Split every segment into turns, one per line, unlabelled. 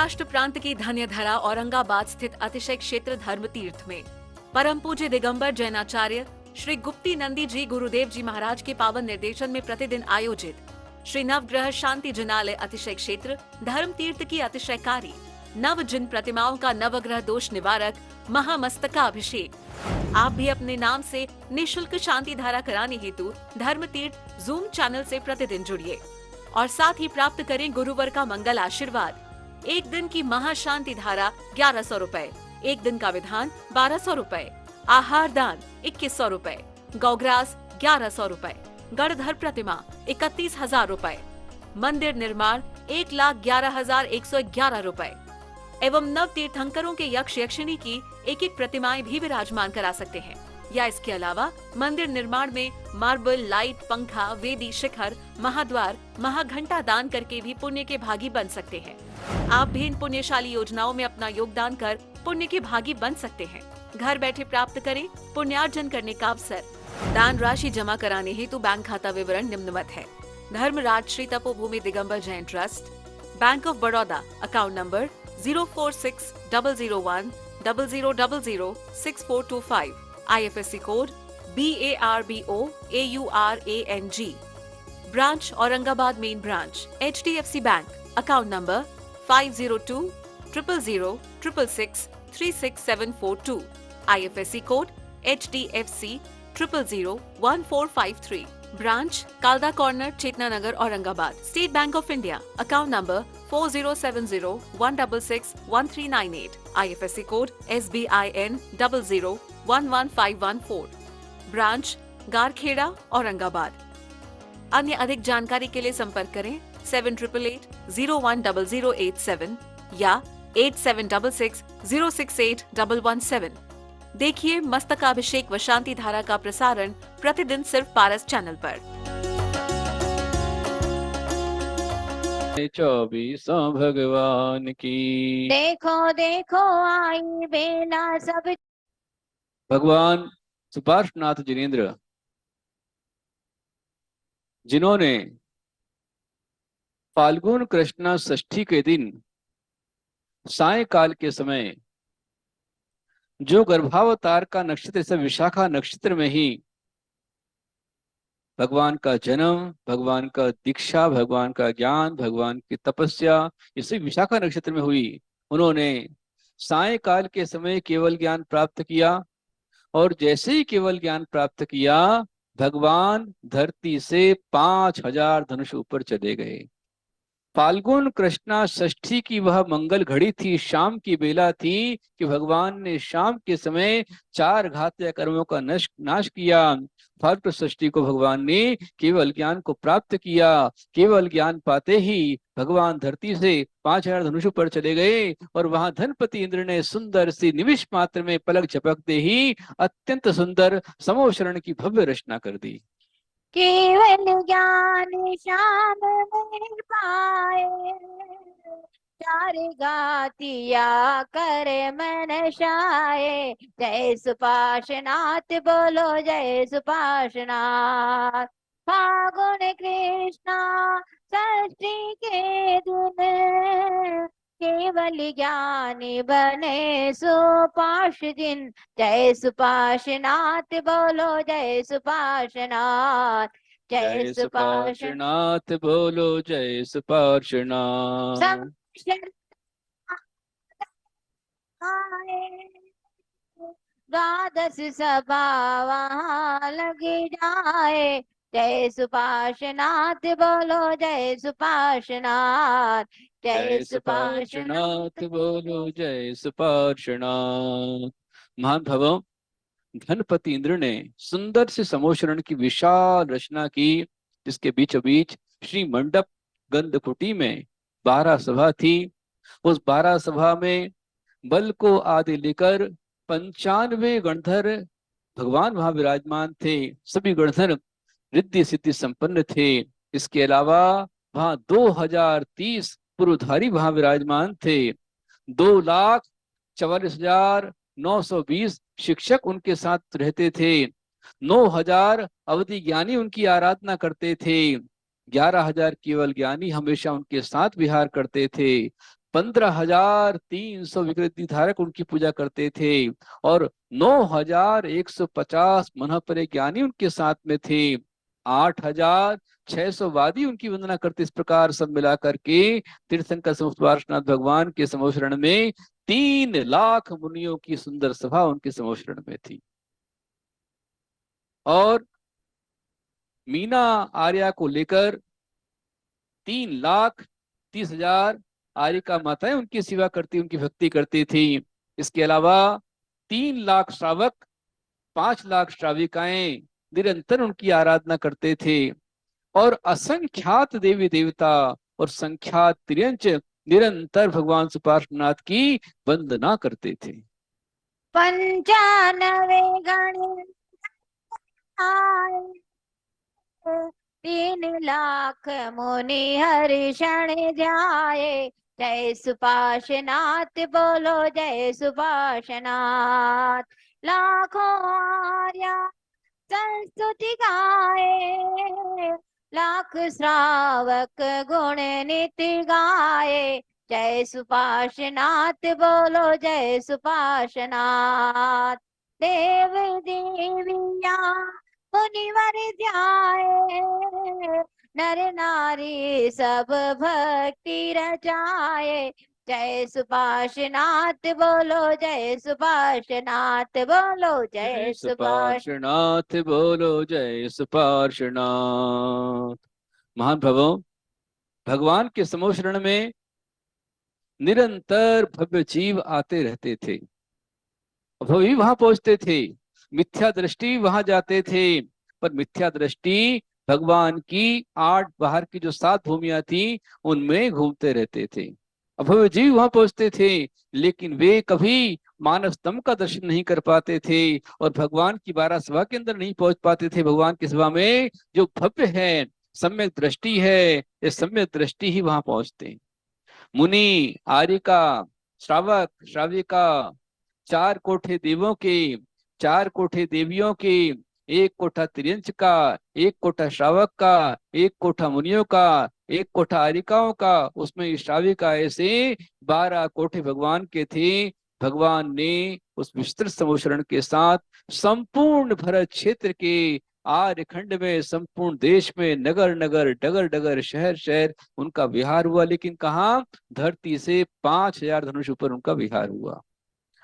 महाराष्ट्र प्रांत की धन्यधरा औरंगाबाद स्थित अतिशय क्षेत्र धर्म तीर्थ में परम पूज्य दिगंबर जैनाचार्य श्री गुप्ती नंदी जी गुरुदेव जी महाराज के पावन निर्देशन में प्रतिदिन आयोजित श्री नवग्रह शांति जिनालय अतिशय क्षेत्र धर्म तीर्थ की अतिशयकारी नव जिन प्रतिमाओं का नवग्रह दोष निवारक महामस्तकाभिषेक। आप भी अपने नाम से निशुल्क शांति धारा कराने हेतु धर्म तीर्थ जूम चैनल से प्रतिदिन जुड़िए और साथ ही प्राप्त करें गुरुवर का मंगल आशीर्वाद। एक दिन की महाशांति धारा 1100 रुपए, एक दिन का विधान 1200 रुपए, आहार दान 2100 रुपए, गौग्रास 1100 रुपए, गणधर प्रतिमा 31,000 रुपए, मंदिर निर्माण 1,11,111 रुपए एवं नव तीर्थंकरों के यक्ष यक्षिणी की एक एक प्रतिमाएं भी विराजमान करा सकते हैं। या इसके अलावा मंदिर निर्माण में मार्बल, लाइट, पंखा, वेदी, शिखर, महाद्वार, महाघंटा दान करके भी पुण्य के भागी बन सकते हैं। आप भी इन पुण्यशाली योजनाओं में अपना योगदान कर पुण्य के भागी बन सकते हैं। घर बैठे प्राप्त करें पुण्यार्जन करने का अवसर। दान राशि जमा कराने हेतु बैंक खाता विवरण निम्नवत है। Dharmaraj Shri Tapobhumi Digambar Jain trust, bank of Baroda, account number 0460000006425, IFSC code BARBOAURANG, branch Aurangabad main branch, HDFC bank, account number 50200066663742, IFSC code HDFC 0001453, branch Kalda corner, Chetna Nagar, Aurangabad. State Bank of India, account number 407016613998, IFSC code SBIN 0011514, branch Garkheda, Aurangabad. अन्य अधिक जानकारी के लिए संपर्क करें 7888010087 या 8766068117। देखिए मस्तकाभिषेक व शांति धारा का प्रसारण प्रतिदिन सिर्फ पारस चैनल पर।
24 भगवान की।
देखो देखो आई बेला सब।
भगवान सुपार्श्वनाथ जिनेन्द्र जिन्होंने फाल्गुन कृष्ण षष्ठी के दिन सायकाल के समय जो गर्भावतार का नक्षत्र से विशाखा नक्षत्र में ही भगवान का जन्म, भगवान का दीक्षा, भगवान का ज्ञान, भगवान की तपस्या इसी विशाखा नक्षत्र में हुई। उन्होंने सायकाल के समय केवल ज्ञान प्राप्त किया और जैसे ही केवल ज्ञान प्राप्त किया भगवान धरती से 5000 धनुष ऊपर चले गए। फाल्गुन कृष्णा षष्ठी की वह मंगल घड़ी थी, शाम की बेला थी कि भगवान ने शाम के समय 4 घातक कर्मों का नाश किया। फाल्गुन षष्ठी को भगवान ने केवल ज्ञान को प्राप्त किया। केवल ज्ञान पाते ही भगवान धरती से 5000 धनुषों पर चले गए और वहां धनपति इंद्र ने सुंदर सी निमिष मात्र में पलक झपकते ही अत्यंत सुंदर समोशरण की भव्य रचना कर दी।
केवल ज्ञान श्याम में पाए, 4 गातिया कर मन शाये। जय सुपार्श्वनाथ बोलो, जय सुपार्श्वनाथ। फागुन कृष्णा षष्ठी के दिन केवल ज्ञानी बने सुपार्श्व दिन। जय सुपार्श्वनाथ बोलो, जय सुपार्श्वनाथ।
जय सुपार्श्वनाथ बोलो, जय सुपार्श्वनाथ।
द्वादश सभा वहाँ लग जाए। जय सुपार्श्वनाथ बोलो, जय सुपार्श्वनाथ।
जय सुपार्श्वनाथ बोलो, जय सुपार्श्वनाथ। महान भवों, धनपति इंद्र ने सुंदर से समोशरण की विशाल रचना की, जिसके बीचों बीच श्री मंडप गंधकुटी में 12 सभा थी। उस 12 सभा में बल को आदि लेकर 95 गणधर भगवान वहां विराजमान थे। सभी गणधर रिद्धि सिद्धि संपन्न थे। इसके अलावा वहां 2030 पुरुधारी वहां विराजमान थे। 2,44,920 शिक्षक उनके साथ रहते थे। 9,000 अवधि ज्ञानी उनकी आराधना करते थे। 11,000 केवल ज्ञानी हमेशा उनके साथ विहार करते थे। 15,300 विकृति धारक उनकी पूजा करते थे और 9,150 मनोहपरे ज्ञानी उनके साथ में थे। 8,600 वादी उनकी वंदना करते। इस प्रकार सब मिलाकर के तीर्थंकर समुपार्शनाथ भगवान के समोशरण में 3 लाख मुनियों की सुंदर सभा उनके समोशरण में थी। और मीना आर्या को लेकर 3,30,000 आर्यिका माताएं उनकी सेवा करती, उनकी भक्ति करती थी। इसके अलावा 3 लाख श्रावक, 5 लाख श्राविकाएं निरंतर उनकी आराधना करते थे और असंख्यात देवी देवता और संख्यात त्रियंच निरंतर भगवान सुपार्श्वनाथ की वंदना करते थे।
95 गण आए, 3 लाख मुनि हर्षण जाए। जय सुपार्श्वनाथ बोलो जय सुपार्श्वनाथ। लाखों आर्या संस्तुति गाए, लाख श्रावक गुण नित्य गाए। जय सुपार्श्वनाथ बोलो जय सुपार्श्वनाथ। देव देविया मुनिवर ध्याए, नर नारी सब भक्ति रचाए। जय सुपार्श्वनाथ बोलो जय सुपार्श्वनाथ बोलो जय
सुपार्श्वनाथ बोलो जय सुपार्श्वनाथ। महान भवो, भगवान के समोशरण में निरंतर भव्य जीव आते रहते थे, भव्य वहां पहुंचते थे, मिथ्या दृष्टि वहां जाते थे, पर मिथ्या दृष्टि भगवान की 8 बाहर की जो 7 भूमियां थी उनमें घूमते रहते थे। भव्य जीव वहां पहुंचते थे, लेकिन वे कभी मानव स्तंभ का दर्शन नहीं कर पाते थे और भगवान की 12 सभा के अंदर नहीं पहुंच पाते थे। भगवान की सभा में जो भव्य है, सम्यक दृष्टि है, ये सम्यक दृष्टि ही वहां पहुंचते। मुनि, आर्यिका, श्रावक, श्राविका, 4 कोठे देवों के, 4 कोठे देवियों के, 1 कोठा त्रियंच का, 1 कोठा श्रावक का, 1 कोठा मुनियों का, 1 कोठा आर्यिकाओं का, उसमें श्राविका, ऐसे 12 कोठे भगवान के थे। भगवान ने उस विस्तृत समोशरण के साथ संपूर्ण भरत क्षेत्र के आर्यखंड में, संपूर्ण देश में, नगर नगर, डगर डगर, शहर शहर उनका विहार हुआ। लेकिन कहाँ? धरती से 5,000 धनुष ऊपर उनका विहार हुआ।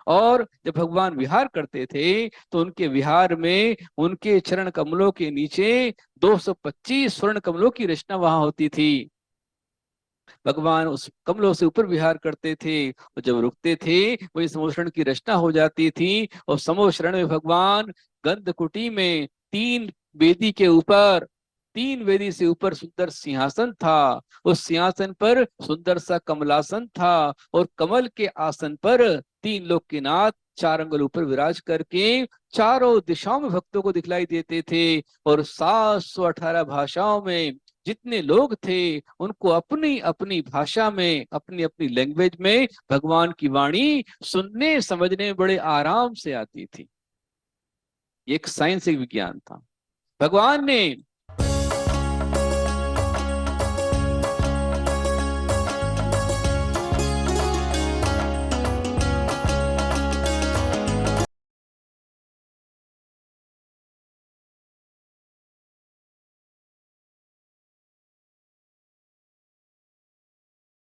और जब भगवान विहार करते थे तो उनके विहार में, उनके चरण कमलों के नीचे 225 स्वर्ण कमलों की रचना वहां होती थी। भगवान उस कमलों से ऊपर विहार करते थे और जब रुकते थे वही समोशरण की रचना हो जाती थी। और समोशरण में भगवान गंधकुटी में 3 वेदी के ऊपर, 3 वेदी से ऊपर सुंदर सिंहासन था। उस सिंहासन पर सुंदर सा कमलासन था और कमल के आसन पर 3 लोक के नाथ 4 अंगुल ऊपर विराज करके चारों दिशाओं में भक्तों को दिखलाई देते थे। और 718 भाषाओं में जितने लोग थे उनको अपनी अपनी भाषा में, अपनी अपनी लैंग्वेज में भगवान की वाणी सुनने समझने में बड़े आराम से आती थी। एक साइंस, एक विज्ञान था। भगवान ने